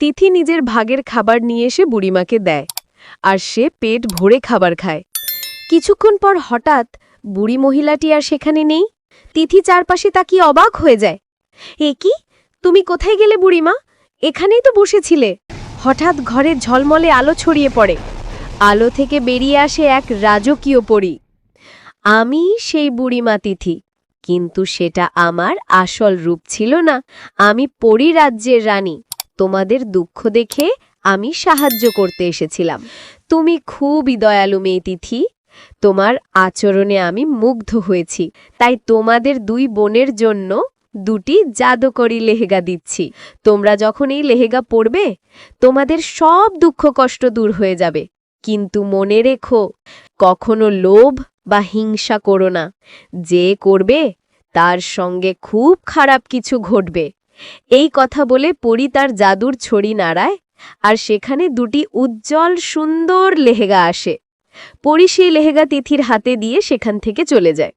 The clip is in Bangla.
তিথি নিজের ভাগের খাবার নিয়ে এসে বুড়িমাকে দেয় আর সে পেট ভরে খাবার খায়। কিছুক্ষণ পর হঠাৎ বুড়ি মহিলাটি আর সেখানে নেই। তিথি চারপাশে তাকিয়ে অবাক হয়ে যায়। এ কি, তুমি কোথায় গেলে বুড়িমা? এখানেই তো বসেছিলে। হঠাৎ ঘরে ঝলমলে আলো ছড়িয়ে পড়ে। আলো থেকে বেরিয়ে আসে এক রাজকীয় পরী। আমি সেই বুড়িমা তিথি, কিন্তু সেটা আমার আসল রূপ ছিল না। আমি পরী রাজ্যের রানী। তোমাদের দুঃখ দেখে আমি সাহায্য করতে এসেছিলাম। তুমি খুবই দয়ালু মেয়ে তিথি। তোমার আচরণে আমি মুগ্ধ হয়েছি, তাই তোমাদের দুই বোনের জন্য দুটি জাদুকরি লেহেগা দিচ্ছি। তোমরা যখন এই লেহেগা পরবে, তোমাদের সব দুঃখ কষ্ট দূর হয়ে যাবে। কিন্তু মনে রেখো, কখনো লোভ বা হিংসা করো না। যে করবে তার সঙ্গে খুব খারাপ কিছু ঘটবে। এই কথা বলে পরী তার জাদুর ছড়ি নাড়ায়, আর সেখানে দুটি উজ্জ্বল সুন্দর লেহেগা আসে। পরী সেই লেহেগা তিথির হাতে দিয়ে সেখান থেকে চলে যায়।